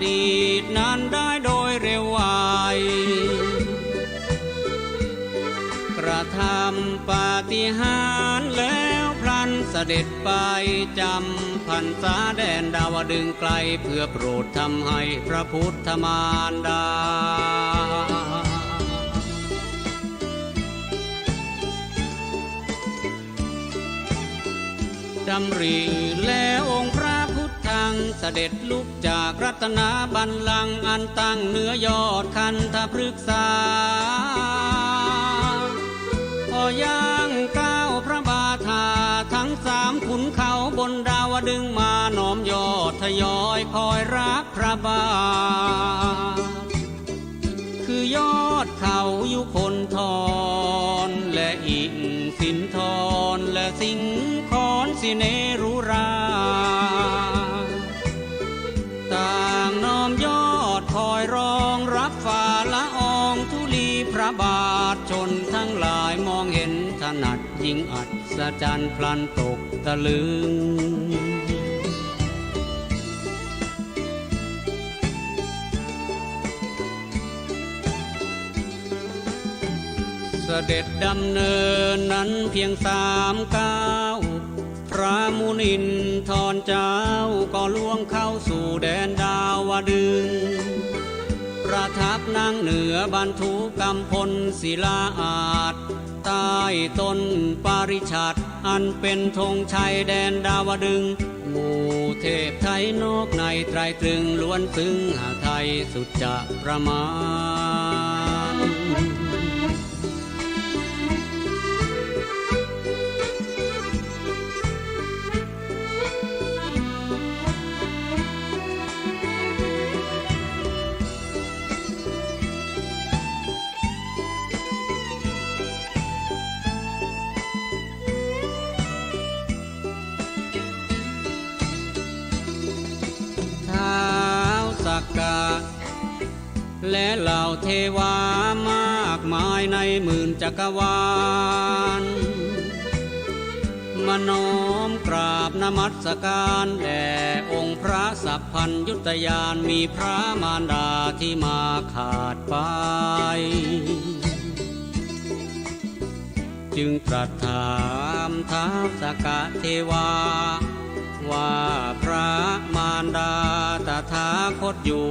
ดีตนั้นได้โดยเร็วไวกระทำปาฏิหาริย์แล้วพลันเสด็จไปจำพรรษาแดนดาวดึงไกลเพื่อโปรดทำให้พระพุทธมารดาดำริแล้วองค์พระพุทธังเสด็จลุกจากรัตนบัลลังก์อันตั้งเหนือยอดคันธพฤกษาพอย่างก้าวพระบาทาทั้งสามขุนเขาบนดาวดึงมาน้อมยอดทยอยคอยรักพระบาทคือยอดเขายุคนทรและอินสินทรและสิงคอนสิเนรุราต่างน้อมยอดคอยรองรับฝ่าละอองธุลีพระบาทชนทั้งหลายมองเห็นถนัดยิ่งอัศจรรย์พลันตกตะลึงเสด็จดำเนินนั้นเพียง3 ก้าวพระมุนินทรเจ้าก็ล่วงเข้าสู่แดนดาวดึงประทับนั่งเหนือบรรทุกำพลศิลาอาจใต้ต้นปาริชัดอันเป็นธงชัยแดนดาวดึงหมู่เทพไทยนอกในไตรตรึงล้วนซึ้งหาไทยสุดจะประมาณสักกะและเหล่าเทวามากมายในหมื่นจักรวาลมาน้อมกราบนมัสการแด่องค์พระสัพพัญญุตยานมีพระมารดาที่มาขาดไปจึงตรัสถามท้าวสักกะเทวาว่าพระมารดาตถาคตอยู่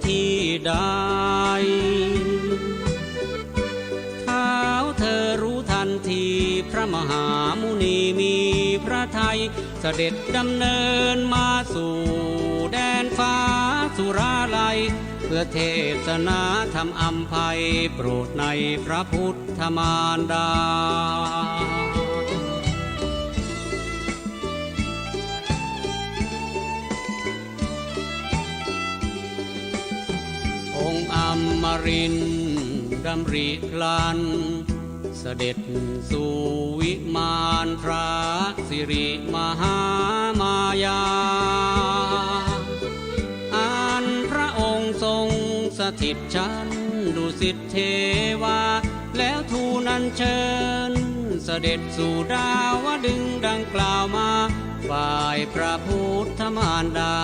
ที่ใดท้าวเธอรู้ทันทีพระมหามุนีมีพระทัยเสด็จดำเนินมาสู่แดนฟ้าสุราลัยเพื่อเทศนาธรรมอำไพโปรดในพระพุทธมารดาองค์อมรินทร์ดำริพลันเสด็จสู่วิมานพระสิริมหามายาอันพระองค์ทรงสถิตชั้นดุสิตเทวาแล้วทูลอัญเชิญเสด็จสู่ดาวดึงดังกล่าวมาฝ่ายพระพุทธมารดา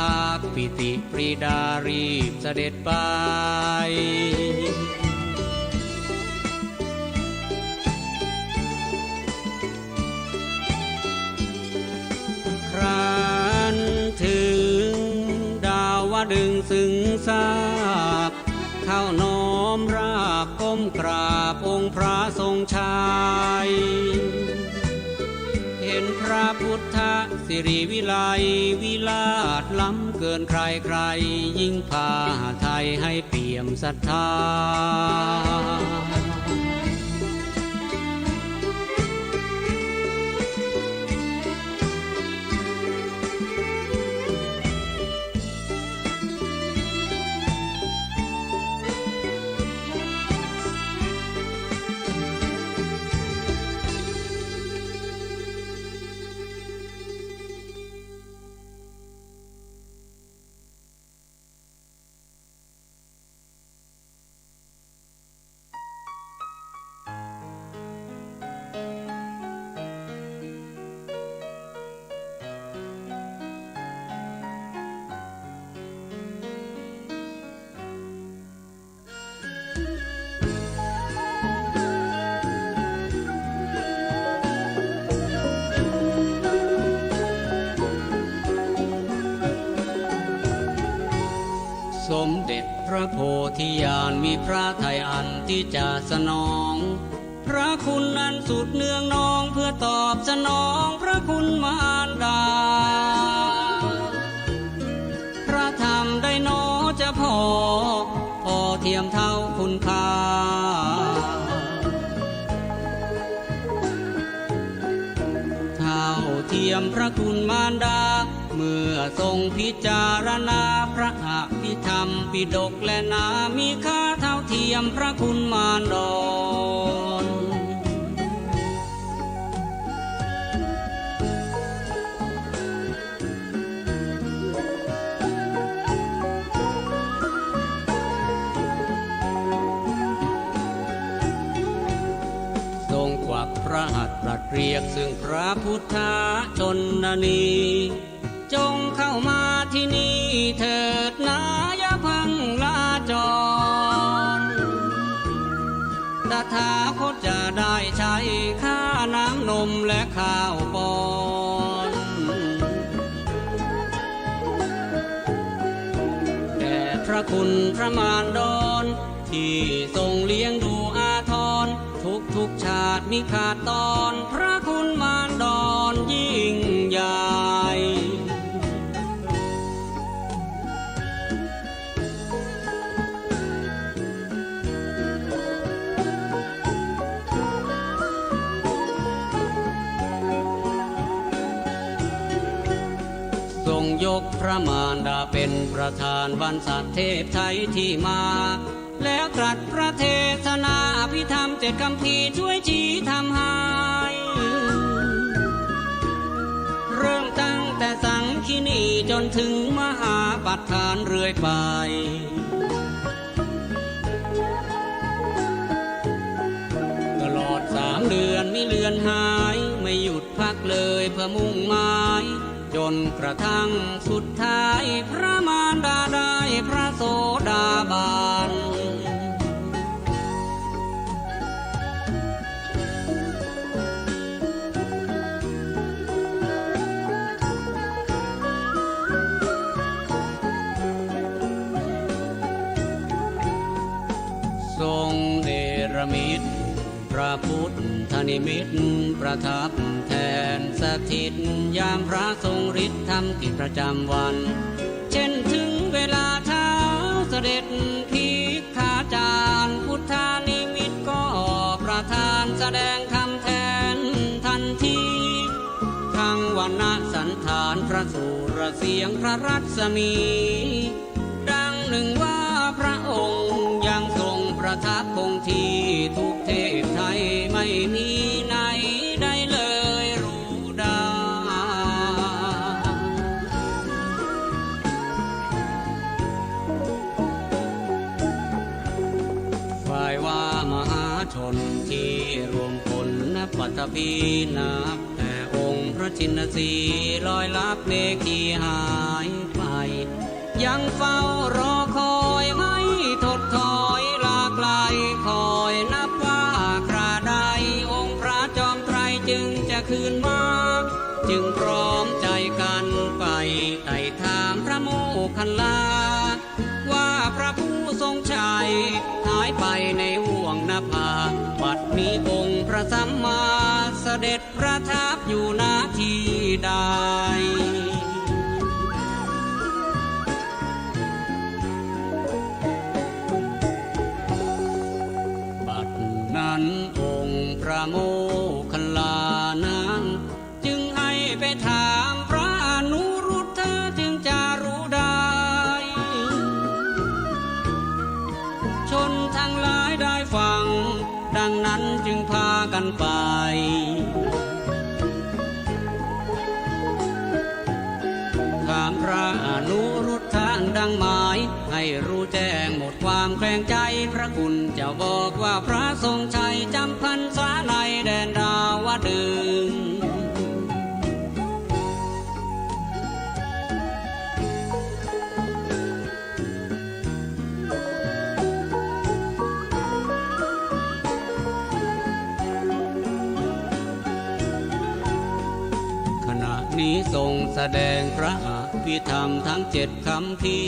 ปิติปรีดารีบเสด็จไปครั้นถึงดาวดึงซึ่งทราบเข้าน้อมราบก้มกราบองค์พระทรงชัยเห็นพระพุทธสิริวิไลวิลาศล้ำเกินใครใครยิ่งพาไทยให้เปี่ยมศรัทธา สมเด็จพระโพธิญาณมีพระทัยอันที่จะสนองพระคุณนั้นสุดเนืองนองเพื่อตอบสนองพระคุณมารดาพระธรรมได้หนอจะพอเทียมเท่าคุณค่าเท่าเทียมพระคุณมารดาเมื่อทรงพิจารณาพระอภิธรรมปิฎกและนามีค่าเท่าเทียมพระคุณมารดอนทรงกวักพระหัตถ์ตรัสเรียกซึ่งพระพุทธชนนีจงเข้ามาที่นี่เถิดนาอย่าพังลาจรตถาคตจะได้ใช้ค่าน้ำนมและข้าวปอนแต่พระคุณพระมารดอนที่ทรงเลี้ยงดูอาทรทุกชาติมิขาดตอนพระคุณมารดอนยิ่งใหญ่ทรงยกพระมารดาเป็นประธานวันสัตว์เทพไทยที่มาแล้วตรัสพระเทศนาอภิธรรม7 คำพีช่วยชี้ทำให้เริ่มตั้งแต่สังคีนีจนถึงมหาปัฏฐานเรื่อยไปตลอด3 เดือนมิเลือนหายไม่หยุดพักเลยเพื่อมุ่งหมายจนกระทั่งสุดท้ายพระมารดาได้พระโสดาบันทรงเนรมิตพระพุทธนิมิตประทับแทนสถิตยามพระทรงฤทธิ์ทำกิจประจำวันเช่นถึงเวลาเช้าเสด็จภิกขาจารย์พุทธานิมิตก็ประทานแสดงคำแทนทันทีทั้งวันณสันฐานพระสุรเสียงพระรัศมีดังหนึ่งว่าพระองค์ยังทรงประทับคงที่ทุกเทพไทยไม่มีไหนได้เลยรู้ได้ฝ่ายว่ามหาชนที่รวมพลนับปัตภีนับแต่องค์พระชินสีห์ลอยลับเมฆที่หายไปยังเฝ้ารอคอยไม่ถดถอยลาไกลคอยนับว่าคราใดองค์พระจอมไตรจึงจะคืนมาจึงพร้อมใจกันไปไต่ถามพระโมคคัลลาว่าพระผู้ทรงชัยหายไปในห่วงนภาบัดนี้องค์พระสัมมาเสด็จประทับอยู่ณที่ใดนั้นองค์พระโมคคัลลานั้นจึงให้ไปถามพระอนุรุทธะจึงจะรู้ได้ชนทั้งหลายได้ฟังดังนั้นจึงพากันไปถามพระอนุรุทธะดังหมายให้รู้แจ้งหมดความแคลงใจพระคุณเจ้าบอกว่าพระทรงชัยจำพรรษาในแดนดาวดึงส์ขณะนี้ทรงแสดงพระอภิธรรมทั้ง7 คำพี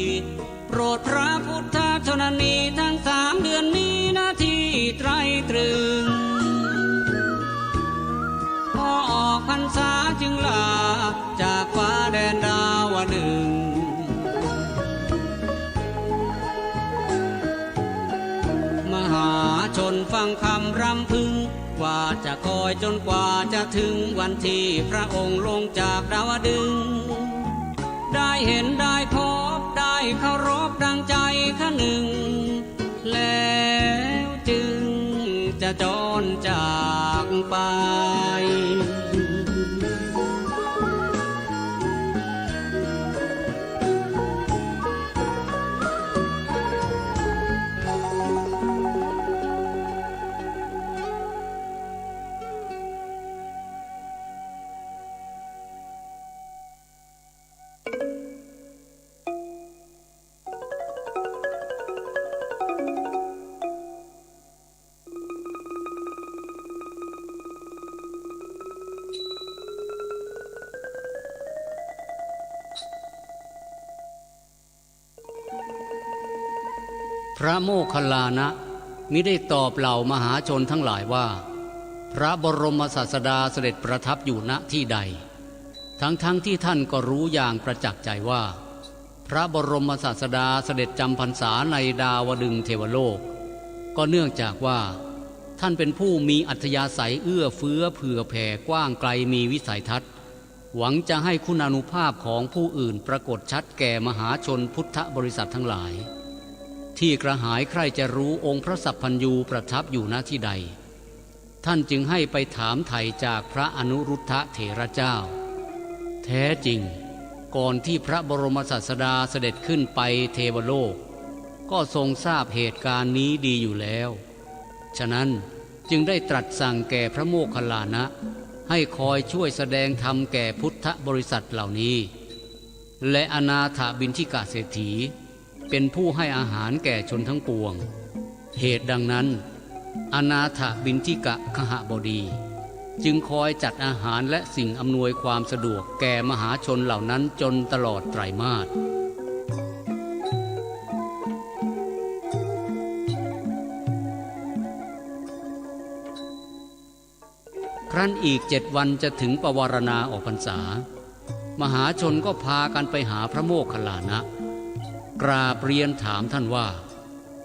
โปร รดพระพุทธชนนีทั้ง3 เดือนนี้นาทีไตรตรึงพอออกพรรษาจึงลาจากฟ้าแดนดาวดึงส์มหาชนฟังคำรำพึงว่าจะคอยจนกว่าจะถึงวันที่พระองค์ลงจากดาวดึงส์ได้เห็นได้พบได้เคารพดังใจข้าหนึ่งแล้วจึงจะจรจากไปพระโมคคัลลานะมิได้ตอบเหล่ามหาชนทั้งหลายว่าพระบรมศาสดาเสด็จประทับอยู่ณที่ใดทั้งที่ท่านก็รู้อย่างประจักษ์ใจว่าพระบรมศาสดาเสด็จจำพรรษาในดาวดึงส์เทวโลกก็เนื่องจากว่าท่านเป็นผู้มีอัธยาศัยเอื้อเฟื้อเผื่อแผ่กว้างไกลมีวิสัยทัศน์หวังจะให้คุณานุภาพของผู้อื่นปรากฏชัดแก่มหาชนพุทธบริษัททั้งหลายที่กระหายใครจะรู้องค์พระสัพพัญญูประทับอยู่ณที่ใดท่านจึงให้ไปถามไถ่จากพระอนุรุทธะเถระเจ้าแท้จริงก่อนที่พระบรมศาสดาเสด็จขึ้นไปเทวโลกก็ทรงทราบเหตุการณ์นี้ดีอยู่แล้วฉะนั้นจึงได้ตรัสสั่งแก่พระโมคคัลลานะให้คอยช่วยแสดงธรรมแก่พุทธบริษัทเหล่านี้และอนาถบิณฑิกเศรษฐีเป็นผู้ให้อาหารแก่ชนทั้งปวงเหตุดังนั้นอนาถบิณฑิกคหบดีจึงคอยจัดอาหารและสิ่งอำนวยความสะดวกแก่มหาชนเหล่านั้นจนตลอดไตรมาสครั้นอีก7 วันจะถึงปวารณาออกพรรษามหาชนก็พากันไปหาพระโมคคัลลานะกราบเรียนถามท่านว่า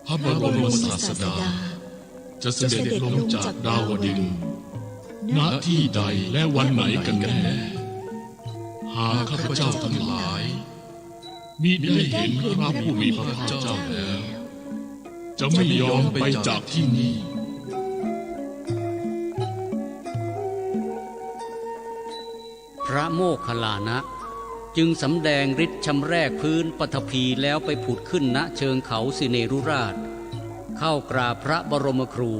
พระบรมศาสดาจะเสด็จลงจากดาวดึงส์ณที่ใดและวันไหนกันแน่หากข้าพเจ้าทั้งหลายมิได้เห็นพระผู้มีพระภาคเจ้าแล้วจะไม่ยอมไปจากที่นี่พระโมคคัลลานะจึงสำแดงฤทธิ์ชำแรกพื้นปฐพีแล้วไปผุดขึ้นณเชิงเขาสิเนรุราชเข้ากราบพระบรมครู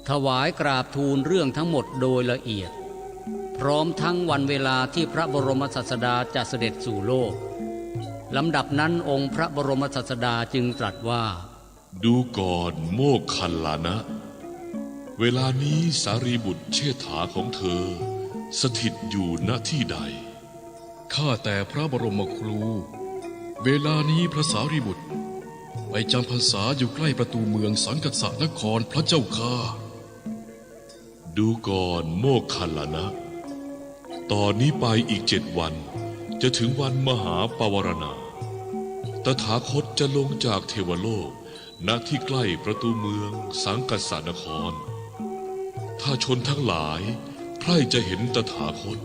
ถวายกราบทูลเรื่องทั้งหมดโดยละเอียดพร้อมทั้งวันเวลาที่พระบรมศาสดาจะเสด็จสู่โลกลำดับนั้นองค์พระบรมศาสดาจึงตรัสว่าดูก่อนโมคคัลลานะเวลานี้สารีบุตรเชษฐาของเธอสถิตอยู่ณที่ใดข้าแต่พระบรมครูเวลานี้พระสารีบุตรไปจำพรรษาอยู่ใกล้ประตูเมืองสังกัสสนครพระเจ้าข้าดูก่อนโมคคัลลานะตอนนี้ไปอีก7 วันจะถึงวันมหาปวารณาตถาคตจะลงจากเทวโลกณที่ใกล้ประตูเมืองสังกัสสนครถ้าชนทั้งหลายใครจะเห็นตถาคต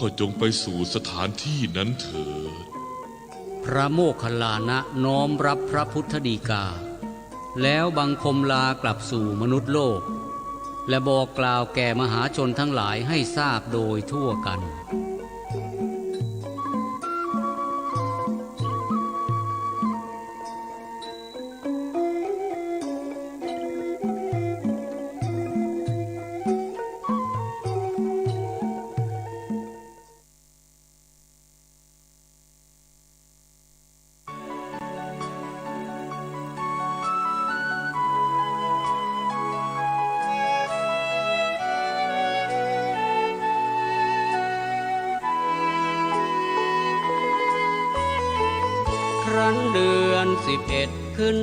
ก็จงไปสู่สถานที่นั้นเถิดพระโมคคัลลานะน้อมรับพระพุทธฎีกาแล้วบังคมลากลับสู่มนุษย์โลกและบอกกล่าวแก่มหาชนทั้งหลายให้ทราบโดยทั่วกัน อน11ขึ้น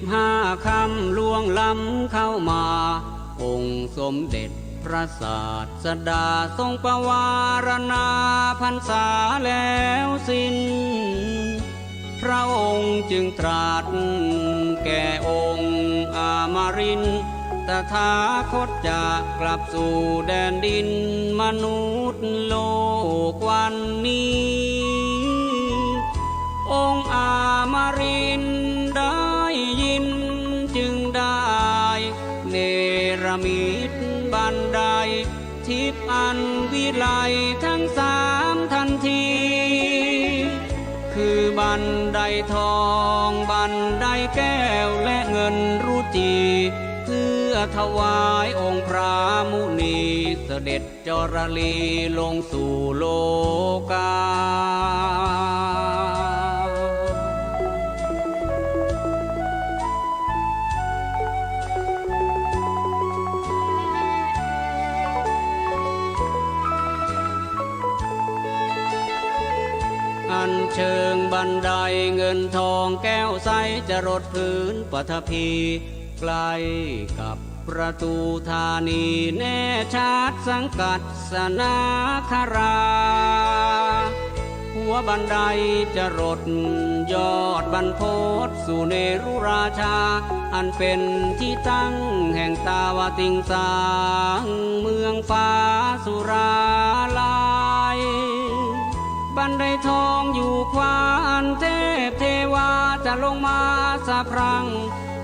15ค่ำล่วงล้ำเข้ามา องค์สมเด็จพระศาสดาทรงประวารณาพรรษาแล้วสิ้นพระองค์จึงตรัสแก่องค์อมรินทร์ตถาคตจะกลับสู่แดนดินมนุษย์โลกวันนี้ องค์อมรินทร์ได้ยินจึงได้เนรมิตบันไดทิพย์อันวิไลทั้ง3ทันที คือบันไดทองบันไดแก้วและเงินรุจีเพื่อถวายองค์พระมุนีเสด็จจรลีลงสู่โลกา อันเชิงบันไดเงินทองแก้วใสจะรดพื้นปฐพีใกล้กับประตูธานีแน่ชัดสังกัดสนาครา หัวบันไดจะรดยอดบรรพตสู่เนรุราชาอันเป็นที่ตั้งแห่งตาวติงสางเมืองฟ้าสุราลายบันไดทองอยู่ขวาอันเทพเทวาจะลงมาสะพรั่ง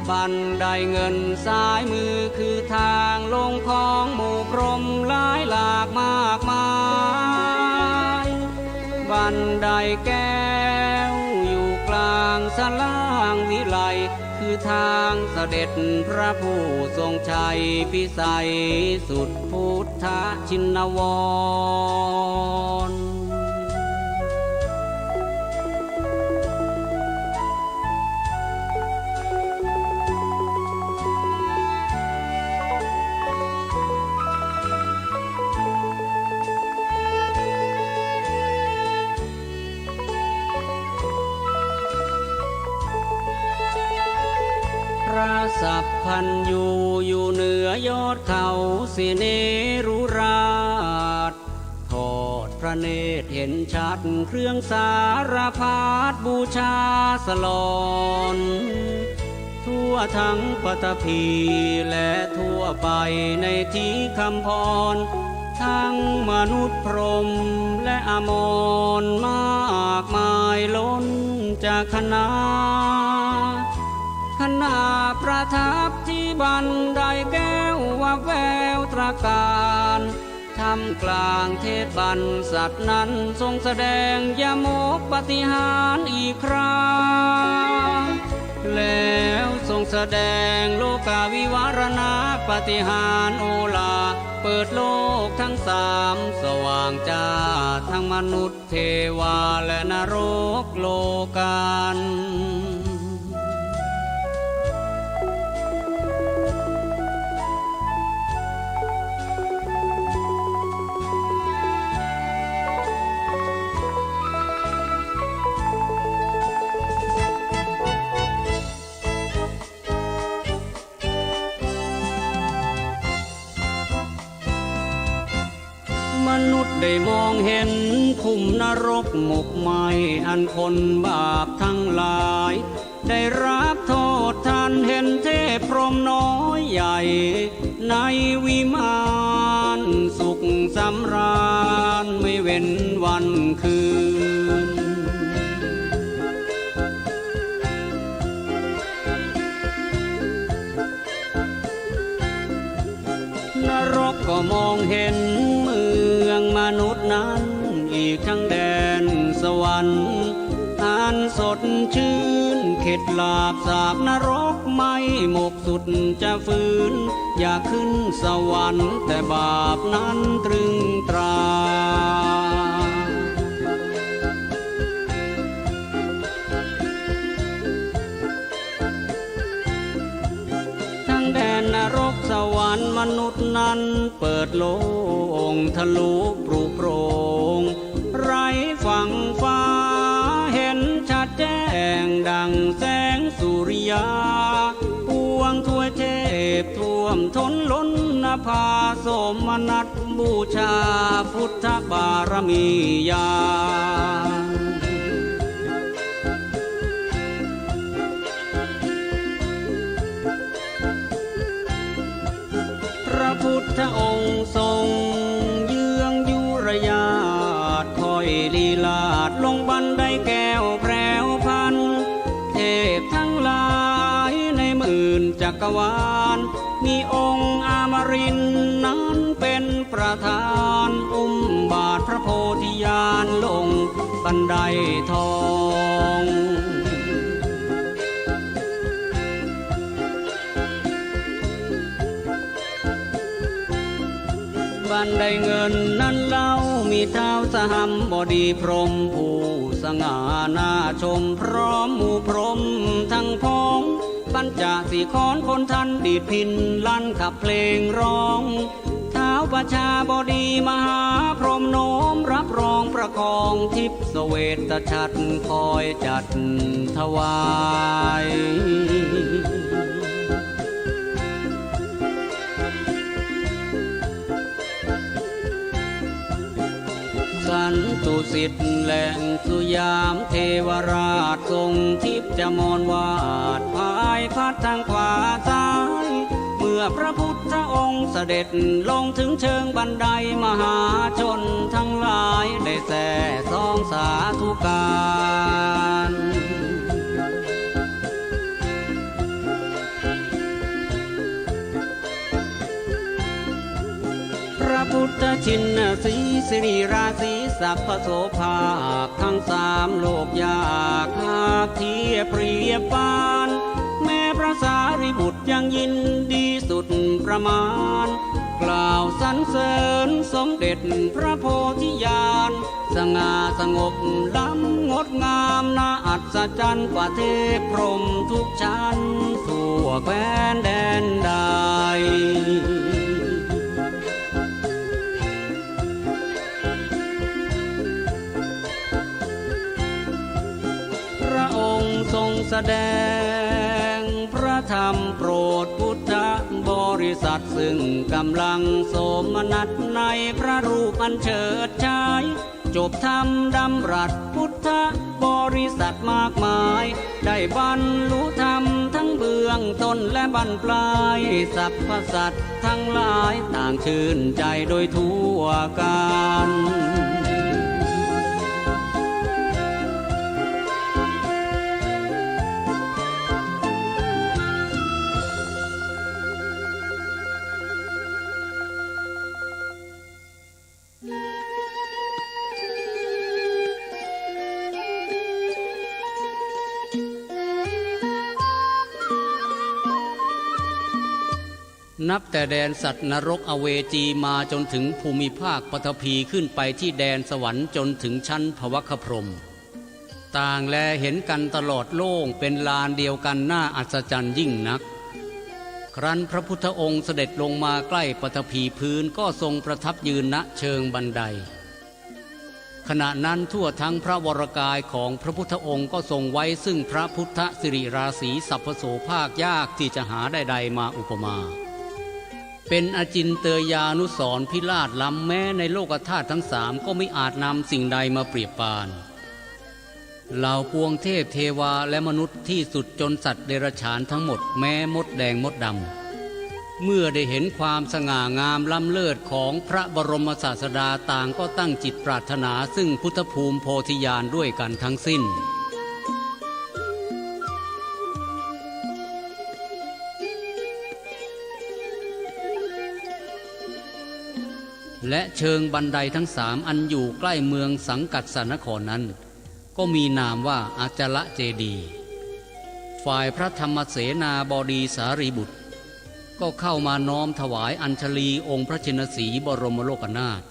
บันไดเงินซ้ายมือคือทางลงของหมู่พรหมหลายหลากมากมายบันไดแก้วอยู่กลางสล่างวิไลคือทางเสด็จพระผู้ทรงชัยพิสัยสุดพุทธชินวร พระสัพพันยูอยู่เหนือยอดเขาสิเนรุราชทอดพระเนตรเห็นชัดเครื่องสารพัดบูชาสลอนทั่วทั้งปฐพีและทั่วไปในที่คำพรทั้งมนุษย์พรหมและอมรมากมายล้นจากคณะขณะประทับที่บันไดแก้วว่าแววตระการทำกลางเทศบรรษัทนั้นทรงแสดงยมกปฏิหารอีกครั้งแล้วทรงแสดงโลกาวิวารณาปฏิหารโอลาเปิดโลกทั้ง3สว่างจ้าทั้งมนุษย์เทวาและนรกโลกัน มนุษย์ได้มองเห็นภูมินรกหมกไหมอันคนบาปทั้งหลายได้รับโทษทันเห็นเทพพรหมน้อยใหญ่ในวิมานสุขสำราญไม่เว้นวันคืนนรกก็มองเห็นเมืองมนุษย์นั้นอีกทั้งแดนสวรรค์อันสดชื่นเข็ดหลาบสาบนรกไม่หมกสุดจะฝืนอยากขึ้นสวรรค์แต่บาปนั้นตรึงตราแดนนรกสวรรค์มนุษย์นั้นเปิดโลงทะลุปรุโปรงไร้ฝั่งฟ้าเห็นชัดแจ้งดังแส งสุริยาปวงทวยเทพท่วมท้นล้นนภาสมนัสบูชาพุทธบารมีญาณพระพุทธองค์ทรงเยื้องยุรยาทคอยลีลาดลงบันไดแก้วแพรวพันเทพทั้งหลายในหมื่นจักรวาลมีองค์อมรินทร์นั้นเป็นประธานอุ้มบาทพระโพธิญาณลงบันไดทองบันไดเงินนั้นเล่ามีเท้าสหัมบดีพรหมผู้สง่าน่าชมพร้อมหมู่พรหมทั้งพ้องปัญจสีขอนคนทันดีดพินลั่นขับเพลงร้องเท้าประชาบดีมหาพรหมโน้มรับรองประคองทิพย์เสวตฉัตรคอยจัดถวายสันตุสิทธิ์แหล่งสุยามเทวราชทรงทิพย์จมรวาดพายพัดทางขวาซ้ายเมื่อพระพุทธองค์เสด็จลงถึงเชิงบันไดมหาชนทั้งหลายได้แส่ซองสาธุการพระพุทธชินสีสิริราศีสัพพโสภาคทั้งสามโลกยากหากเทียบเปรียบปานแม้พระสารีบุตรยังยินดีสุดประมาณกล่าวสรรเสริญสมเด็จพระโพธิญาณสง่าสงบล้ำงดงามน่าอัศจรรย์กว่าเทพพรหมทุกชั้นทั่วแคว้นแดนใดทรงแสดงพระธรรมโปรดพุทธบริษัทซึ่งกำลังโสมนัสในพระรูปอันเฉิดฉายจบธรรมดำรัสพุทธบริษัทมากมายได้บรรลุธรรมทั้งเบื้องต้นและบรรปลายสรรพสัตว์ทั้งหลายต่างชื่นใจโดยทั่วกันนับแต่แดนสัตว์นรกอเวจีมาจนถึงภูมิภาคปฐพีขึ้นไปที่แดนสวรรค์จนถึงชั้นภวคพรหมต่างแลเห็นกันตลอดโล่งเป็นลานเดียวกันน่าอัศจรรย์ยิ่งนักครั้นพระพุทธองค์เสด็จลงมาใกล้ปฐพีพื้นก็ทรงประทับยืนณเชิงบันไดขณะนั้นทั่วทั้งพระวรกายของพระพุทธองค์ก็ทรงไว้ซึ่งพระพุทธสิริราศีสัพพโสภาคยากที่จะหาใดๆมาอุปมาเป็นอจินเตยานุสรณ์พิราชล้ำแม้ในโลกธาตุทั้งสามก็ไม่อาจนำสิ่งใดมาเปรียบปานเหล่าปวงเทพเทวาและมนุษย์ที่สุดจนสัตว์เดรัจฉานทั้งหมดแม้มดแดงมดดำเมื่อได้เห็นความสง่างามล้ำเลิศของพระบรมศาสดาต่างก็ตั้งจิตปรารถนาซึ่งพุทธภูมิโพธิญาณด้วยกันทั้งสิ้นและเชิงบันไดทั้งสามอันอยู่ใกล้เมืองสังกัดสนครนั้นก็มีนามว่าอาจละเจดีย์ฝ่ายพระธรรมเสนาบดีสารีบุตรก็เข้ามาน้อมถวายอัญชลีองค์พระชินสีบรมโลกนาถ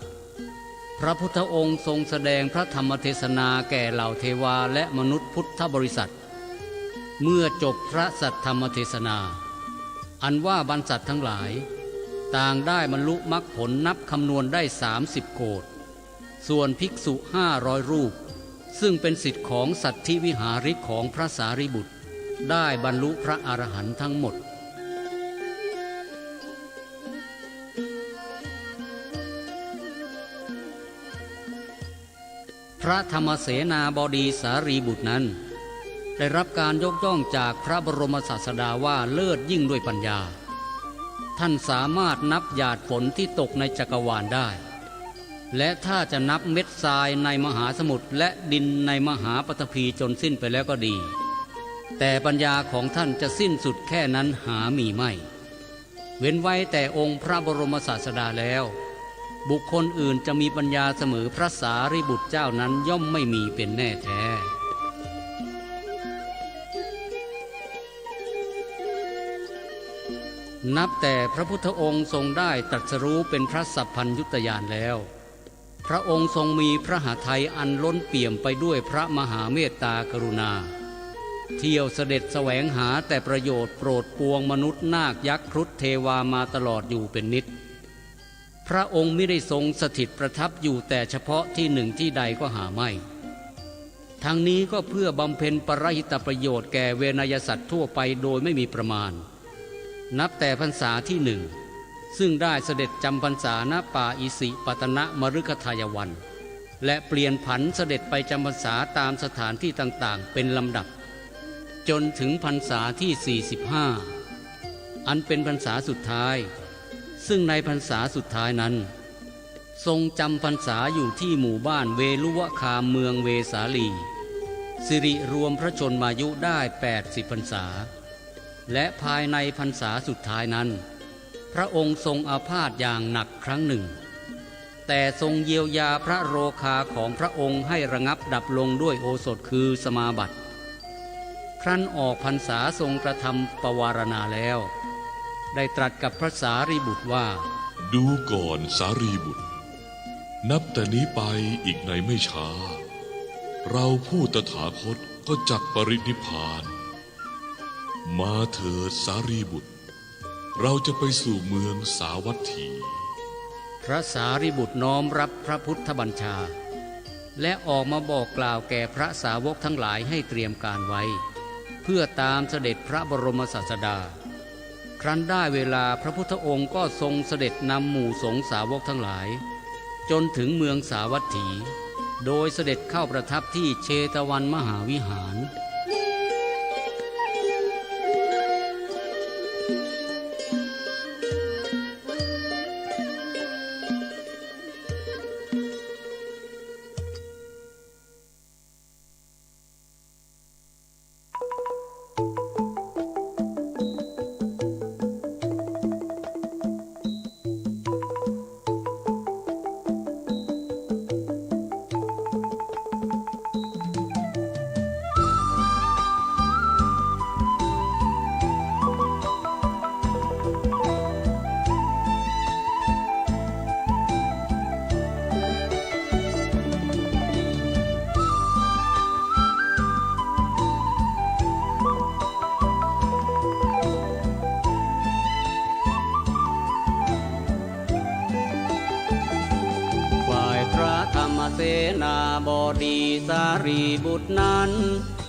พระพุทธองค์ทรงแสดงพระธรรมเทศนาแก่เหล่าเทวาและมนุษย์พุทธบริษัทเมื่อจบพระสัทธรรมเทศนาอันว่าบรรษัททั้งหลายต่างได้บรรลุมรรคผลนับคำนวณได้30 โกฏส่วนภิกษุ500 รูปซึ่งเป็นสิทธิ์ของสัตธิวิหาริกของพระสารีบุตร ได้บรรลุพระอรหันต์ทั้งหมดพระธรรมเสนาบดีสารีบุตรนั้นได้รับการยกย่องจากพระบรมศาสดาว่าเลิศยิ่งด้วยปัญญาท่านสามารถนับหยาดฝนที่ตกในจักรวาลได้และถ้าจะนับเม็ดทรายในมหาสมุทรและดินในมหาปฐพีจนสิ้นไปแล้วก็ดีแต่ปัญญาของท่านจะสิ้นสุดแค่นั้นหามีไม่เว้นไว้แต่องค์พระบรมศาสดาแล้วบุคคลอื่นจะมีปัญญาเสมอพระสารีบุตรเจ้านั้นย่อมไม่มีเป็นแน่แท้นับแต่พระพุทธองค์ทรงได้ตรัสรู้เป็นพระสัพพัญญุตญาณแล้วพระองค์ทรงมีพระหฤทัยอันล้นเปี่ยมไปด้วยพระมหาเมตตากรุณาเที่ยวเสด็จแสวงหาแต่ประโยชน์โปรดปวงมนุษย์นาคยักษ์ครุฑเทวามาตลอดอยู่เป็นนิจพระองค์ไม่ได้ทรงสถิตประทับอยู่แต่เฉพาะที่หนึ่งที่ใดก็หาไม่ทั้งนี้ก็เพื่อบำเพ็ญปรหิตประโยชน์แก่เวนยสัตว์ทั่วไปโดยไม่มีประมาณนับแต่พรรษาที่หนึ่งซึ่งได้เสด็จจำพรรษาณป่าอิสิปตนมฤคทายวันและเปลี่ยนผันเสด็จไปจำพรรษาตามสถานที่ต่างๆเป็นลำดับจนถึงพรรษาที่45อันเป็นพรรษาสุดท้ายซึ่งในพรรษาสุดท้ายนั้นทรงจำพรรษาอยู่ที่หมู่บ้านเวลุวคามเมืองเวสาลีสิริรวมพระชนมายุได้80พรรษาและภายในพรรษาสุดท้ายนั้นพระองค์ทรงอาพาธอย่างหนักครั้งหนึ่งแต่ทรงเยียวยาพระโรคาของพระองค์ให้ระงับดับลงด้วยโอสถคือสมาบัติครั้นออกพรรษาทรงกระทำปวารณาแล้วได้ตรัสกับพระสารีบุตรว่าดูก่อนสารีบุตรนับแต่นี้ไปอีกในไม่ช้าเราผู้ตถาคตก็จักปรินิพพานมาเถิดสารีบุตรเราจะไปสู่เมืองสาวัตถีพระสารีบุตรน้อมรับพระพุทธบัญชาและออกมาบอกกล่าวแก่พระสาวกทั้งหลายให้เตรียมการไว้เพื่อตามเสด็จพระบรมศาสดาครั้นได้เวลาพระพุทธองค์ก็ทรงเสด็จนำหมู่สงฆ์สาวกทั้งหลายจนถึงเมืองสาวัตถีโดยเสด็จเข้าประทับที่เชตวันมหาวิหารเสนาบดีสารีบุตรนั้น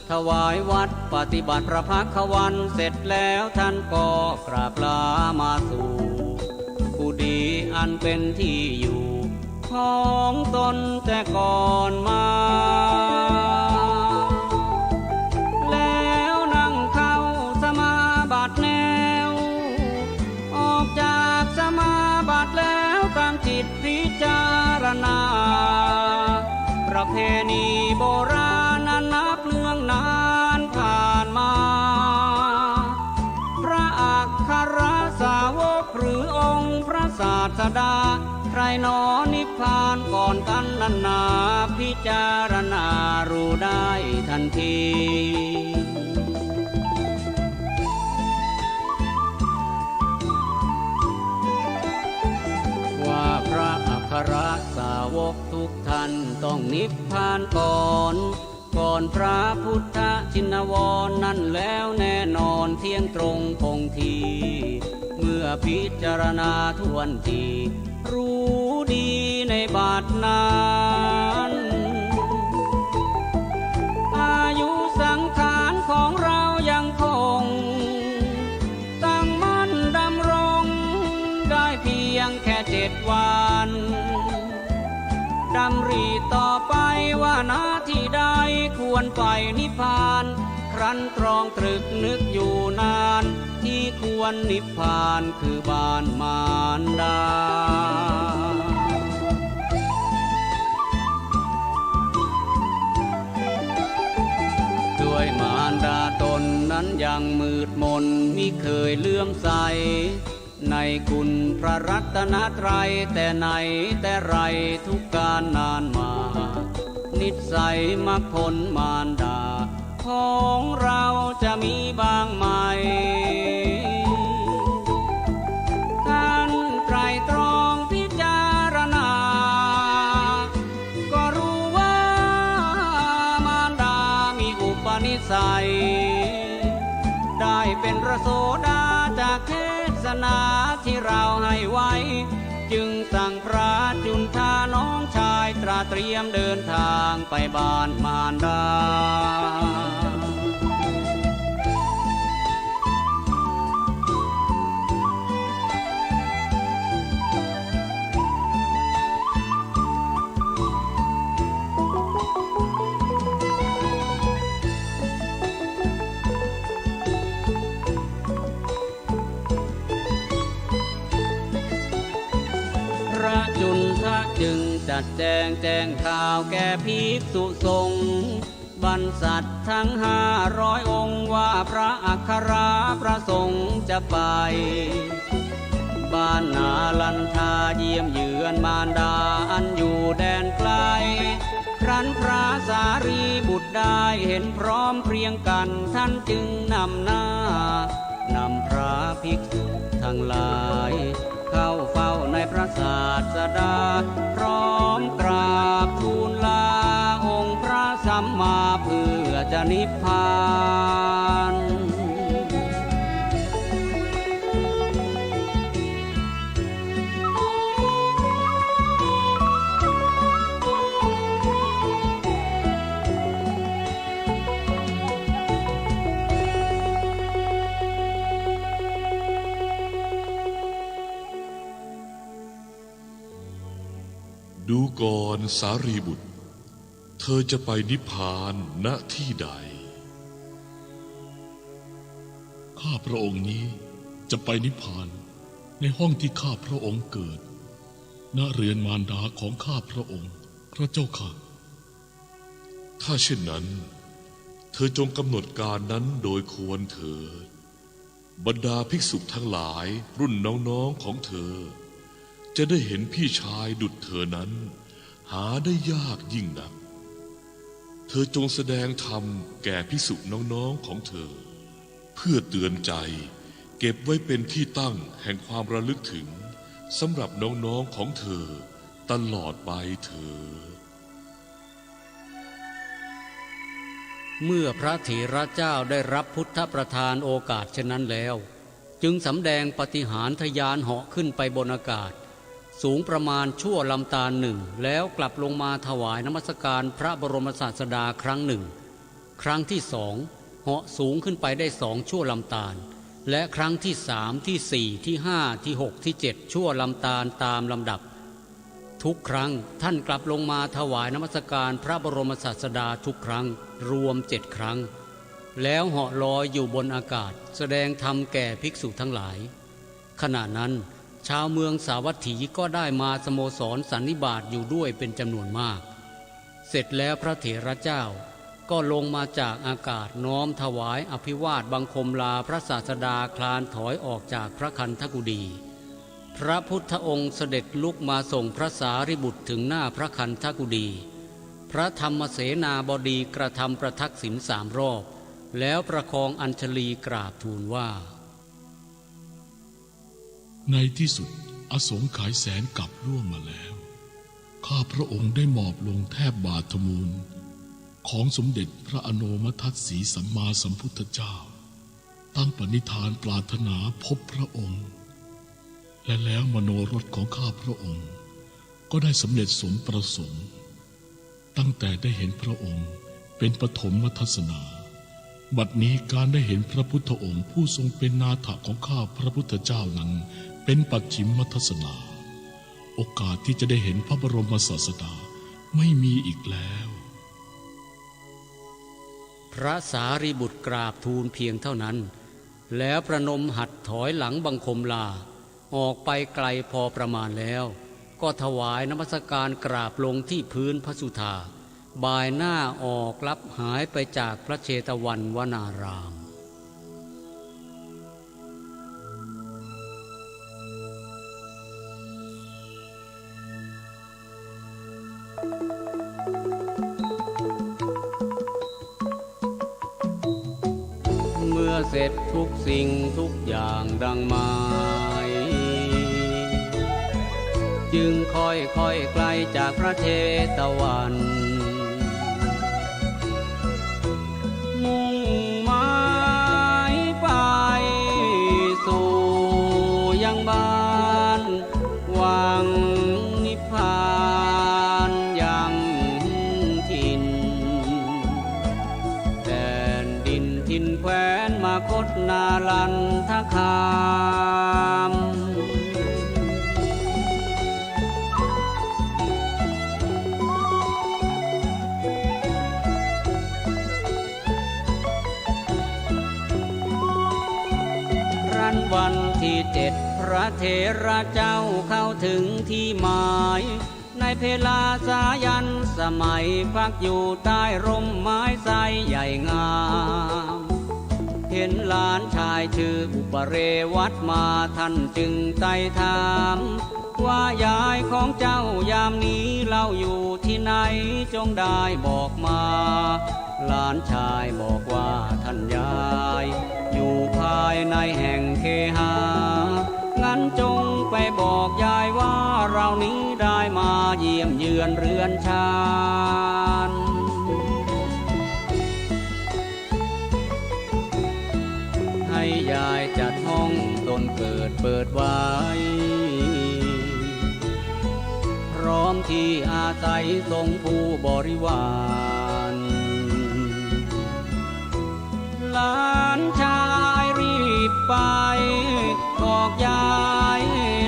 ถวายวัดปฏิบัติพระภักวันเสร็จแล้วท่านก็กราบลามาสู่กุฏิอันเป็นที่อยู่ของตนแต่ก่อนมาแล้วนั่งเข้าสมาบัติแนวออกจากสมาบัติแล้วตั้งจิตพิจารณาประเพณีโบราณนั้นนับเนื่องนานผ่านมาพระอัคครสาวกหรือองค์พระศาสดาใครหนอนิพพานก่อนกันนั้นนาพิจารณารู้ได้ทันทีว่าพระอัคครสาวกทุกท่านต้องนิพพานก่อนพระพุทธชินวรนั่นแล้วแน่นอนเที่ยงตรงคงทีเมื่อพิจารณาทวนทีรู้ดีในบัดนั้นอายุสังขารของเรายังค วันดำริต่อไปว่าหน้าที่ใดควรไปนิพพานครั้นตรองตรึกนึกอยู่นานที่ควรนิพพานคือบ้านมารดาด้วยมารดาตนนั้นยังมืดมนมิเคยเลื่อมใสในคุณพระรัตนตรัยแต่ไหนแต่ไรทุกการนานมานิสัยมักผลมารดาของเราจะมีบางไหมท่านไตรตรองพิจารณาก็รู้ว่ามารดามีอุปนิสัยได้เป็นพระโสดาจากเทศนาที่เราให้ไว้จึงสั่งพระจุนทาน้องชายตราเตรียมเดินทางไปบ้านมารดาพระจุนทะจึงจัดแจงข่าวแก่ภิกษุสงฆ์บรรษัททั้ง500 องค์ว่าพระอัครประสงค์จะไปบ้านนาลันทาเยี่ยมเยือนมารดาอันอยู่แดนไกลครั้นพระสารีบุตรได้เห็นพร้อมเพรียงกันท่านจึงนำหน้านำพระภิกษุทั้งหลายเข้าเฝ้าในพระศาสดาพร้อมกราบทูลลาองค์พระสัมมาเพื่อจะนิพพานดูก่อนสารีบุตรเธอจะไปนิพพานณที่ใดข้าพระองค์นี้จะไปนิพพานในห้องที่ข้าพระองค์เกิดณเรือนมารดาของข้าพระองค์พระเจ้าค่ะถ้าเช่นนั้นเธอจงกำหนดการนั้นโดยควรเถิดบรรดาภิกษุทั้งหลายรุ่นน้องๆของเธอจะได้เห็นพี่ชายดุจเธอนั้นหาได้ยากยิ่งนักเธอจงแสดงธรรมแก่ภิกษุน้องๆของเธอเพื่อเตือนใจเก็บไว้เป็นที่ตั้งแห่งความระลึกถึงสำหรับน้องๆของเธอตลอดไปเถิด เมื่อพระเถระเจ้าได้รับพุทธประทานโอกาสเช่นนั้นแล้วจึงสำแดงปาฏิหาริย์ทะยานเหาะขึ้นไปบนอากาศสูงประมาณชั่วลำตาลหนึ่งแล้วกลับลงมาถวายนมัสการพระบรมศาสดาครั้งหนึ่งครั้งที่สองเหาะสูงขึ้นไปได้2 ชั่วลำตาลและครั้งที่3ที่4ที่5ที่6ที่7ชั่วลำตาลตามลำดับทุกครั้งท่านกลับลงมาถวายนมัสการพระบรมศาสดาทุกครั้งรวม7 ครั้งแล้วเหาะลอยอยู่บนอากาศแสดงธรรมแก่ภิกษุทั้งหลายขณะนั้นชาวเมืองสาวัตถีก็ได้มาสโมสรสันนิบาตอยู่ด้วยเป็นจำนวนมากเสร็จแล้วพระเถระเจ้าก็ลงมาจากอากาศน้อมถวายอภิวาทบังคมลาพระศาสดาคลานถอยออกจากพระคันธกุฎีพระพุทธองค์เสด็จลุกมาส่งพระสารีบุตรถึงหน้าพระคันธกุฎีพระธรรมเสนาบดีกระทำประทักษิณ3 รอบแล้วประคองอัญชลีกราบทูลว่าในที่สุดอสงไขยแสนกลับล่วงมาแล้วข้าพระองค์ได้หมอบลงแทบบาทมูลของสมเด็จพระอโนมทัตสีสัมมาสัมพุทธเจ้าตั้งปณิธานปรารถนาพบพระองค์และแล้วมโนรสของข้าพระองค์ก็ได้สำเร็จสมประสงค์ตั้งแต่ได้เห็นพระองค์เป็นปฐมทัศนาบัดนี้การได้เห็นพระพุทธองค์ผู้ทรงเป็นนาถะของข้าพระพุทธเจ้านั้นเป็นปัจฉิมทัศนา โอกาสที่จะได้เห็นพระบรมศาสดาไม่มีอีกแล้ว พระสารีบุตรกราบทูลเพียงเท่านั้น แล้วประนมหัดถอยหลังบังคมลาออกไปไกลพอประมาณแล้วก็ถวายนมัสการกราบลงที่พื้นพระสุธาบ่ายหน้าออกลับหายไปจากพระเชตวันวนาราม เมื่อเสร็จทุกสิ่งทุกอย่างดังหมายจึงค่อยไกลจากพระเชตวัน มุ่งหมายไปสู่ยังบ้านหวังนิพพานยังถิ่นแดนดินถิ่นแคว้นมาคตนาลันทคามวันที่7พระเถระเจ้าเข้าถึงที่หมายในเพลาสายันสมัยพักอยู่ใต้ร่มไม้ไทรใหญ่งามเห็นหลานชายชื่ออุปเรวัตมาท่านจึงไต่ถามว่ายายของเจ้ายามนี้เล่าอยู่ที่ไหนจงได้บอกมาหลานชายบอกว่าท่านยายอยู่ภายในแห่งเคหางั้นจงไปบอกยายว่าเรานี้ได้มาเยี่ยมเยือนเรือนชานให้ยายจัดห้องตนเกิดเปิดไว้พร้อมที่อาศัยทรงผู้บริวารหลานชายรีบไปบอกยาย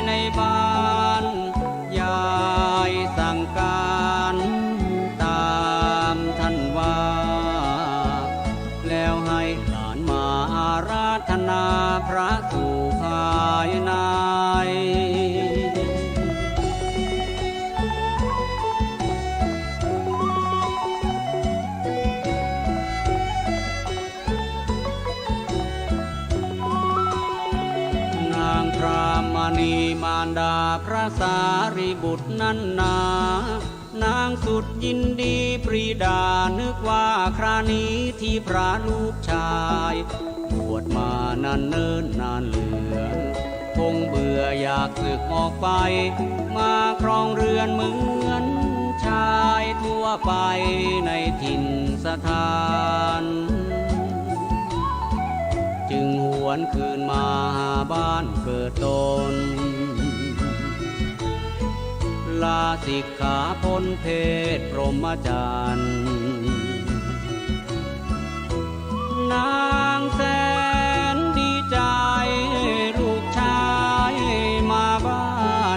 ในบ้านยายสั่งการตามท่านว่าแล้วให้หลานมาอาราธนาพระสู่ภายในพระมณีมารดาพระสารีบุตรนั้นนานางสุดยินดีปรีดานึกว่าครานี้ที่พระลูกชายบวชมานานเนิ่นนานเหลือคงเบื่ออยากสึกออกไปมาครองเรือนเหมือนชายทั่วไปในถิ่นสถานจึงหวนคืนมาหาบ้านเกิดตนลาสิกขาพ้นเพศพรหมจรรย์นางแสนดีใจลูกชายมาบ้า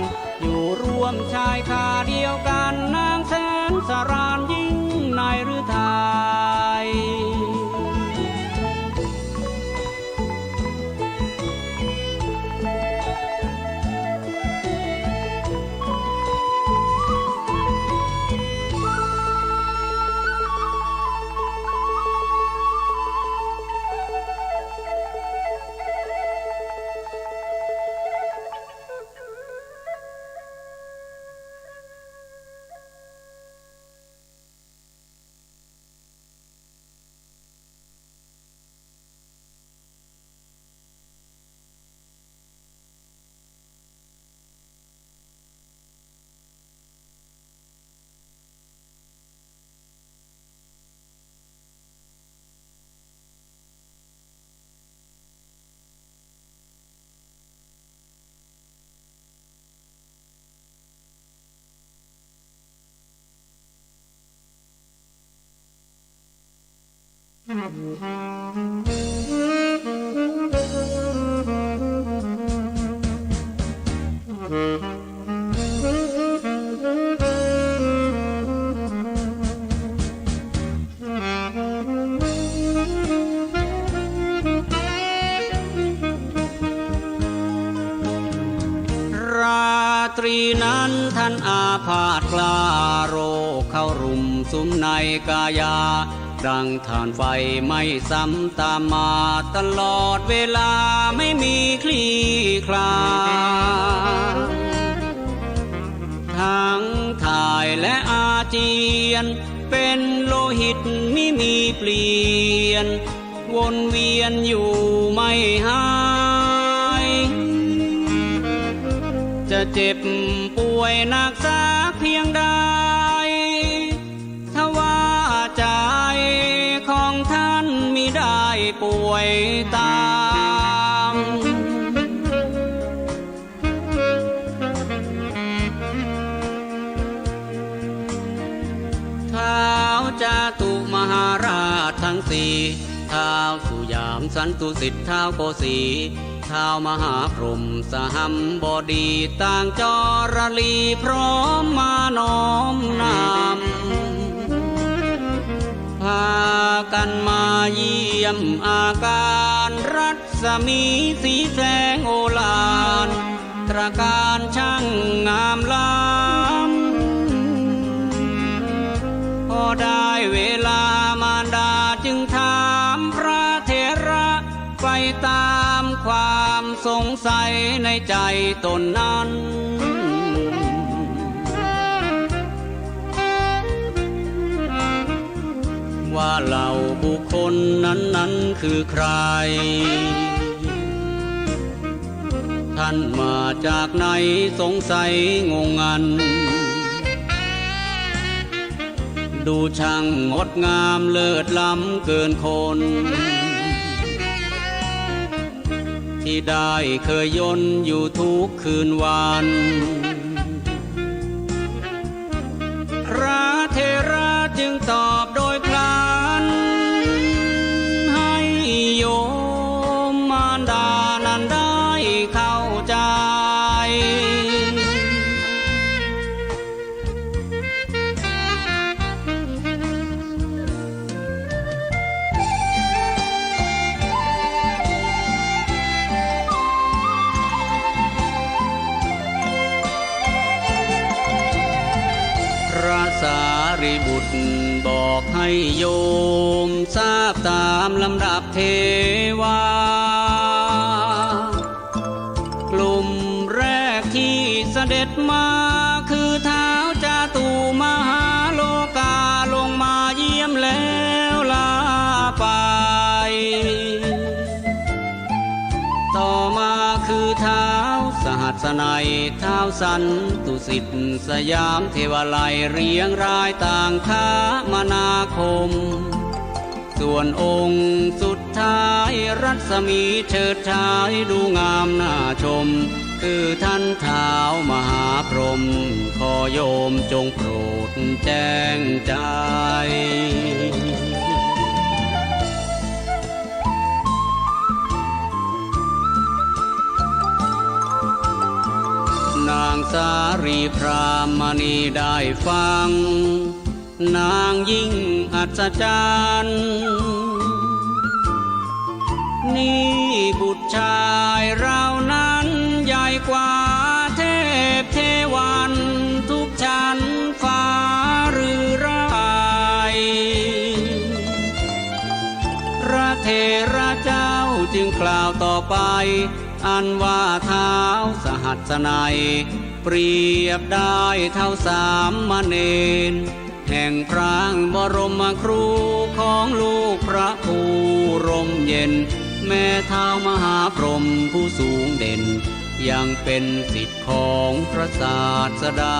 นอยู่ร่วมชายคาเดียวกันนางแสนสรานยิ่งในฤทัย ตรีนั้นท่านอาพาธกล้าโรคเข้ารุมสุมในกายาดังฐานไฟไม่ซ้ำตามมาตลอดเวลาไม่มีคลี่คลายทั้งถ่ายและอาเจียนเป็นโลหิตไม่มีเปลี่ยนวนเวียนอยู่ไม่หายจะเจ็บป่วยหนักสักเพียงใดถ้าว่าใจของท่านมิได้ป่วยตามท้าวจาตุมหาราชทั้งสี่ท้าวสุยามสันตุสิทธิ์ท้าวโกสีท้าวมหาพรหมสหัมบดีต่างจรลีพร้อมมาน้อมนำพากันมาเยี่ยมอาการรัศมีสีแสงโอฬารตระการช่างงามล้ำพอได้เวลามารดาจึงถามพระเถระไปตามความสงสัยในใจตนนั้นว่าเหล่าบุคคลนั้นคือใครท่านมาจากไหนสงสัยงงงันดูช่างงดงามเลิศล้ำเกินคนที่ได้เคยยนอยู่ทุกคืนวันพระเถระจึงตอบโดยพลันให้โยมมารดานั้นได้เข้าใจพระสารีบุตรบอกให้โยมทราบตามลำดับเทวากลุ่มแรกที่เสด็จมาคือท้าวจาตุมหาโลกาลงมาเยี่ยมแล้วลาไปต่อมาคือท้าวสหัสนัยท้าวสันตุสิทธิ์สยามเทวาลัยเรียงรายต่างค้ามนาคมส่วนองค์สุดท้ายรัศมีเฉิดฉายดูงามน่าชมคือท่านท้าวมหาพรหมขอโยมจงโปรดแจ้งใจนางสารีพรามณีได้ฟังนางยิ่งอัศจรรย์นี่บุตรชายเรานั้นใหญ่กว่าเทพเทวันทุกชั้นฟ้าหรือไรพระเถระเจ้าจึงกล่าวต่อไปอันว่าท้าวสหัสนัยเปรียบได้เท่าสามเณรแห่งพระบรมครูของลูกพระผู้ร่มเย็นแม่ท้าวมหาพรหมผู้สูงเด่นยังเป็นศิษย์ของพระศาสดา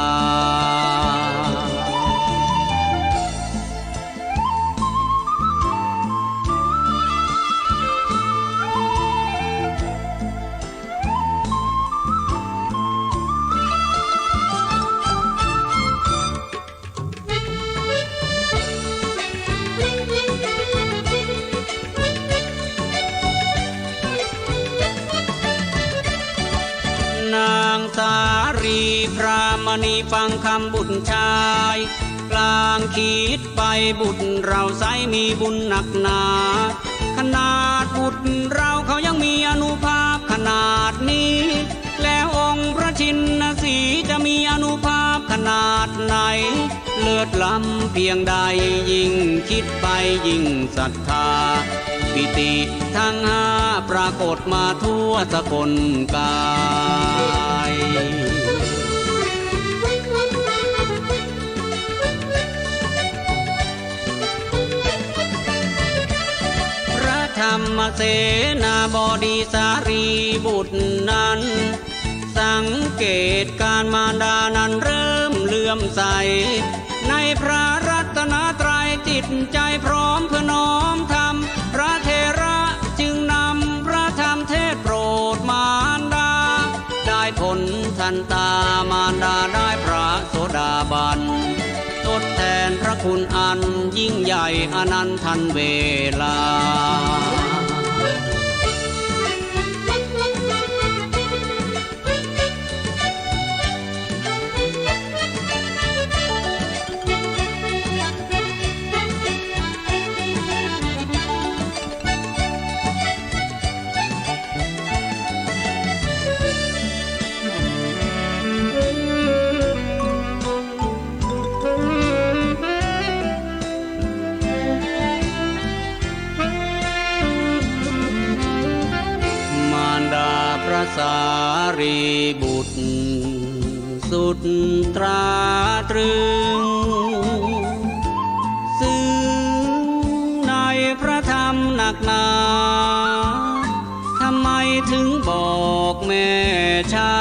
พรามณีฟังคำบุตรชายกลางคิดไปบุตรเราไซมีบุญหนักหนาขนาดบุตรเราเขายังมีอานุภาพขนาดนี้แล้วองค์พระชิน สีจะมีอานุภาพขนาดไหนเลิศล้ำเพียงใดยิ่งคิดไปยิ่งศรัทธาปิติทั้งห้าปรากฏมาทั่วสกลกายพระธรรมเสนาบดีสารีบุตรนั้นสังเกตการมารดานั้นเริ่มเลื่อมใสในพระรัตนตรัยจิตใจพร้อมเพื่อน้อมทำพระเถระจึงนำพระธรรมเทศโปรดมารดาได้ผลทันตามารดาได้พระโสดาบันทดแทนพระคุณอันยิ่งใหญ่อนันต์ทันเวลา สารีบุตรสุดตราตรึงซึ่งในพระธรรมหนักหนาทำไมถึงบอกแม่ช้า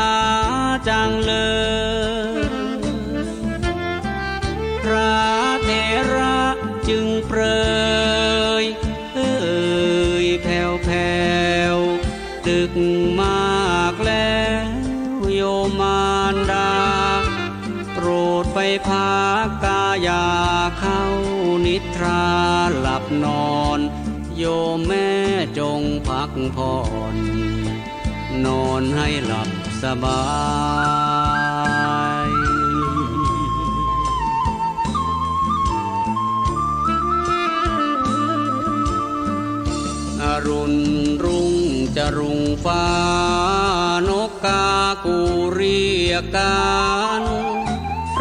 จังเลยพระเถระจึงเปรยแผ่วแผ่วตึกมากแล้วโยมารดาโปรดไปพักกายาเข้านิทราหลับนอนโยมแม่จงพักผ่อนนอนให้หลับสบายอรุณรุ่งจะรุ่งฟ้านกกากูเรียกกัน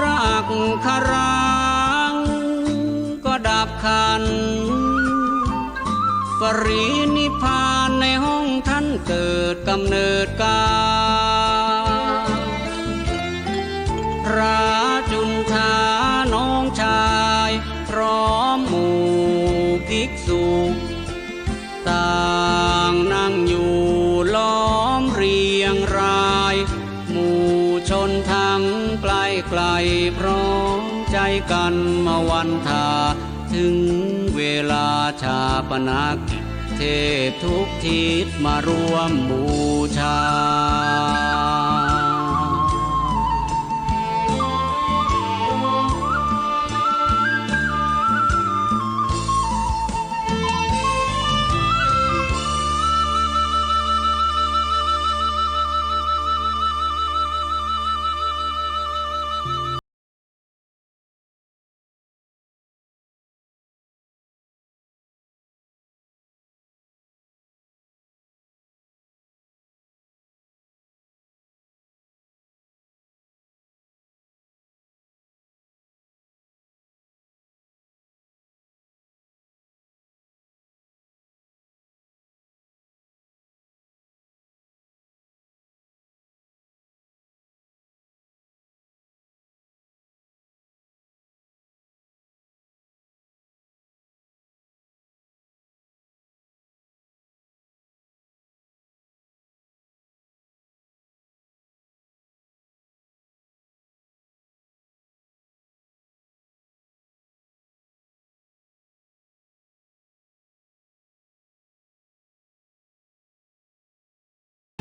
รักคารังก็ดับขันปรินิพพานในห้องท่านเกิดกำเนิดกาพระจุนทาน้องชายพร้อมหมู่ภิกษุต่างนั่งอยู่ล้อมเรียงรายหมู่ชนทั้งไกลไกลพร้อมใจกันมาวันทาถึงเวลาชาปนกิจเทพทุกทิศมาร่วมบูชา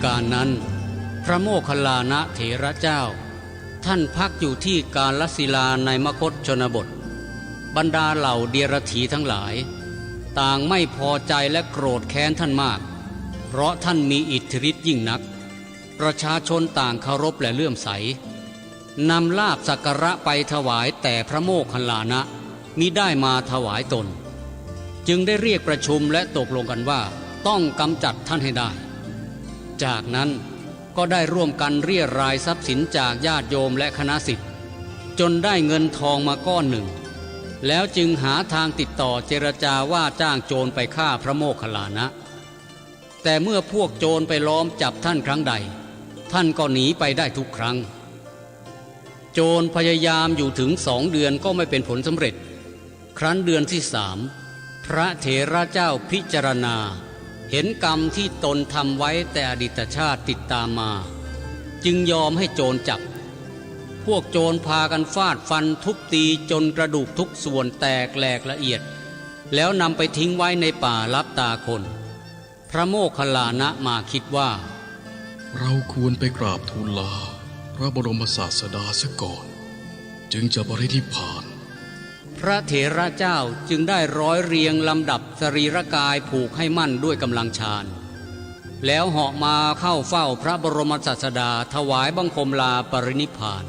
การนั้นพระโมคคัลลานะเถระเจ้าท่านพักอยู่ที่กาลสิลาในมคธชนบทบรรดาเหล่าเดียรถีทั้งหลายต่างไม่พอใจและโกรธแค้นท่านมากเพราะท่านมีอิทธิฤทธิ์ยิ่งนักประชาชนต่างเคารพและเลื่อมใสนำลาภสักการะไปถวายแต่พระโมคคัลลานะมิได้มาถวายตนจึงได้เรียกประชุมและตกลงกันว่าต้องกำจัดท่านให้ได้จากนั้น ก็ได้ร่วมกันเรียรายทรัพย์สินจากญาติโยมและคณะศิษย์จนได้เงินทองมาก้อนหนึ่งแล้วจึงหาทางติดต่อเจรจาว่าจ้างโจรไปฆ่าพระโมคคัลลานะแต่เมื่อพวกโจรไปล้อมจับท่านครั้งใดท่านก็หนีไปได้ทุกครั้งโจรพยายามอยู่ถึง2 เดือนก็ไม่เป็นผลสำเร็จครั้นเดือนที่3พระเถระเจ้าพิจารณาเห็นกรรมที่ตนทำไว้แต่อดีตชาติติดตามมาจึงยอมให้โจรจับพวกโจรพากันฟาดฟันทุบตีจนกระดูกทุกส่วนแตกแหลกละเอียดแล้วนำไปทิ้งไว้ในป่าลับตาคนพระโมคคัลลานะมาคิดว่าเราควรไปกราบทูลลาพระบรมศาสดาซะก่อนจึงจะบรินิพพานพระเถระเจ้าจึงได้ร้อยเรียงลำดับสรีระกายผูกให้มั่นด้วยกำลังฌานแล้วเหาะมาเข้าเฝ้าพระบรมศาสดาถวายบังคมลาปรินิพพาน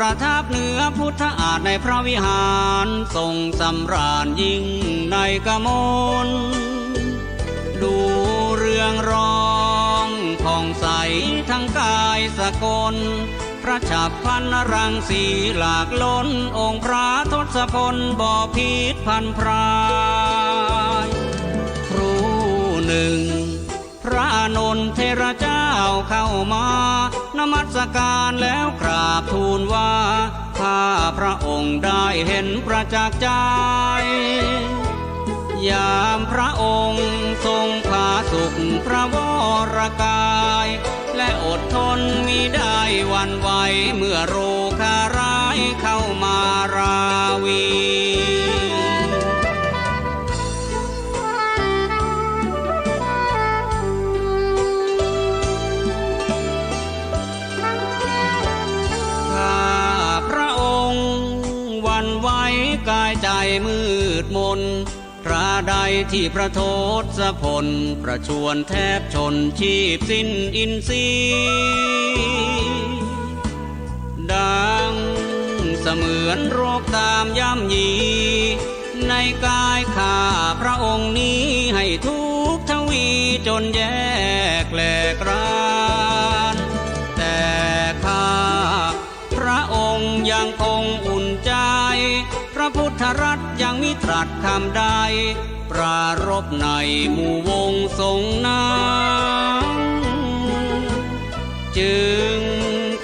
ประทับเหนือพุทธอาฏในพระวิหารทรงสำราญยิ่งในกมลดูเรืองรองผ่องใสทั้งกายสกลพระฉับพันรังสีหลากล้นองค์พระทศพลบ่อพิษพันพรายครูหนึ่งพระอานนท์เถระเจ้าเข้ามานมัสการแล้วกราบทูลว่าข้าพระองค์ได้เห็นประจักษ์ใจยามพระองค์ทรงผาสุขพระวรกายและอดทนมิได้หวั่นไหวเมื่อโรคาร้ายเข้ามาราวีกายใจมืดมนคราใดที่พระโทศพลประชวนแทบชนชีพสิ้นอินทรีย์ดังเสมือนโรคตามย่ำยีในกายข้าพระองค์นี้ให้ทุกข์ทวีจนแยกแหลกรานแต่ข้าพระองค์ยังคงอุ่นใจพระพุทธรัตน์ยังมิตรัสคำใดปรารภในหมู่วงสงฆ์นั้นจึง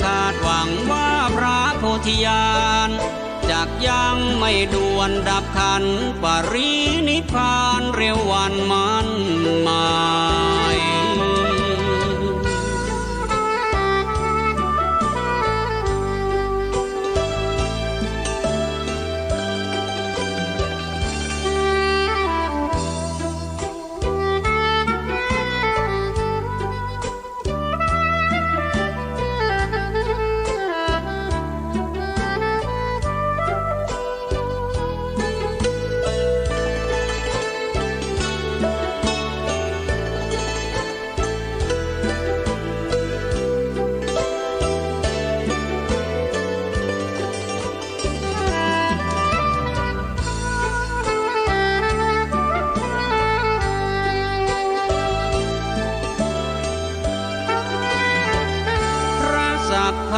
คาดหวังว่าพระโพธิญาณจักยังไม่ด่วนดับขันปรินิพพานเ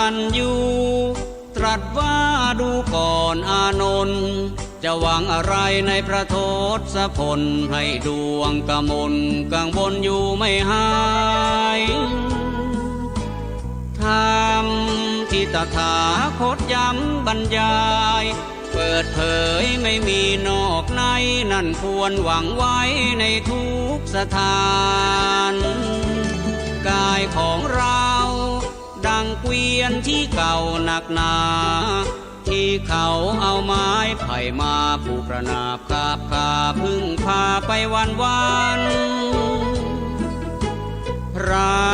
ตัญญูตรัสว่าดูก่อนอานนท์จะหวังอะไรในพระทศพลให้ดวงกมลกังวลอยู่ไม่หายธรรมที่ตถาคตย้ำบรรยายเปิดเผยไม่มีนอกในนั่นควรหวังไว้ในทุกสถานกายของเราดังเกวียนที่เก่าหนักหนาที่เขาเอาไม้ไผ่มาผูกประนาบกาบกาพึ่งพาไปวันเรา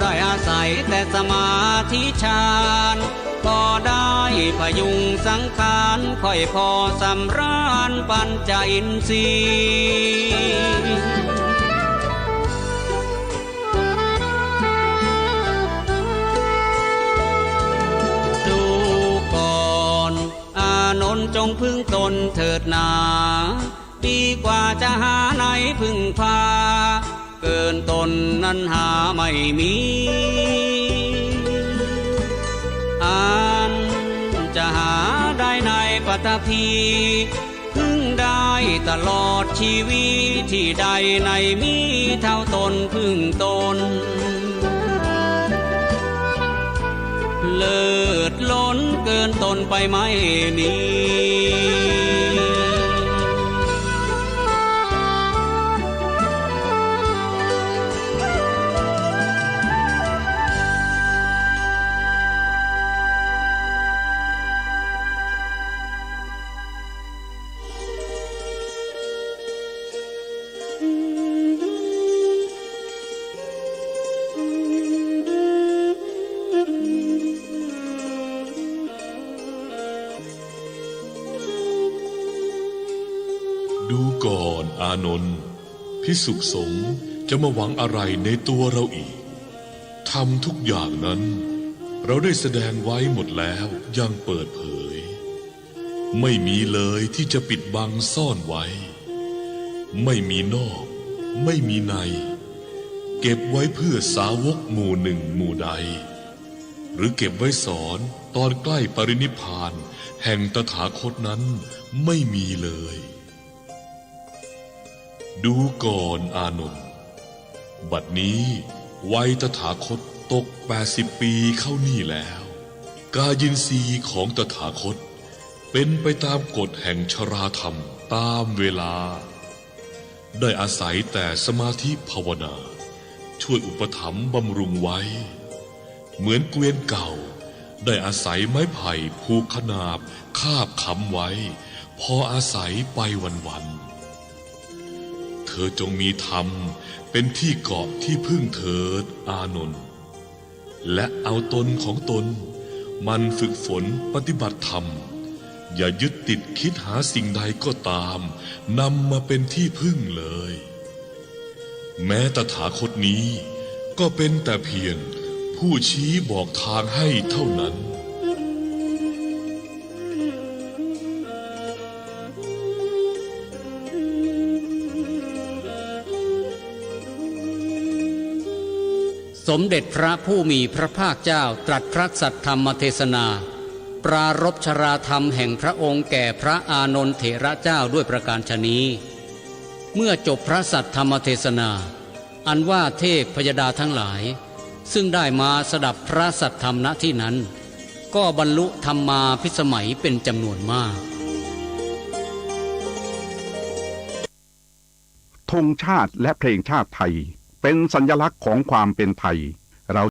ได้อาศัยแต่สมาธิฌานก็ได้พยุงสังขารค่อยพอสำราญปัญจอินทรีย์ดูก่อนอานนท์จงพึ่งตนเถิดนาดีกว่าจะหาไหนพึ่งพาเกินตนนั้นหาไม่มีอันจะหาได้ในปัตภีพึ่งได้ตลอดชีวิตที่ใดในมีเท่าตนพึ่งตนเลิศล้นเกินตนไปไม่มีดูก่อนอานนท์ภิกษุสงฆ์จะมาหวังอะไรในตัวเราอีกทำทุกอย่างนั้นเราได้แสดงไว้หมดแล้วยังเปิดเผยไม่มีเลยที่จะปิดบังซ่อนไว้ไม่มีนอกไม่มีในเก็บไว้เพื่อสาวกหมู่หนึ่งหมู่ใดหรือเก็บไว้สอนตอนใกล้ปรินิพพานแห่งตถาคตนั้นไม่มีเลยดูก่อนอานนท์บัดนี้วัยตถาคตตก80 ปีเข้านี่แล้วกายินทรีย์ของตถาคตเป็นไปตามกฎแห่งชราธรรมตามเวลาได้อาศัยแต่สมาธิภาวนาช่วยอุปถัมภ์บำรุงไว้เหมือนเกวียนเก่าได้อาศัยไม้ไผ่ผูกขนาบคาบค้ำไว้พออาศัยไปวันๆเธอจงมีธรรมเป็นที่เกาะที่พึ่งเถิดอานนท์และเอาตนของตนมันฝึกฝนปฏิบัติธรรมอย่ายึดติดคิดหาสิ่งใดก็ตามนำมาเป็นที่พึ่งเลยแม้ตถาคตนี้ก็เป็นแต่เพียงผู้ชี้บอกทางให้เท่านั้นสมเด็จพระผู้มีพระภาคเจ้าตรัสพระสัทธรรมเทศนาปรารภชราธรรมแห่งพระองค์แก่พระอานนท์เถระเจ้าด้วยประการฉะนี้เมื่อจบพระสัทธรรมเทศนาอันว่าเทพพยดาทั้งหลายซึ่งได้มาสดับพระสัทธรรมณที่นั้นก็บรรลุธรรมาภิสมัยเป็นจำนวนมากธงชาติและเพลงชาติไทยเป็นสัญลักษณ์ของความเป็นไทย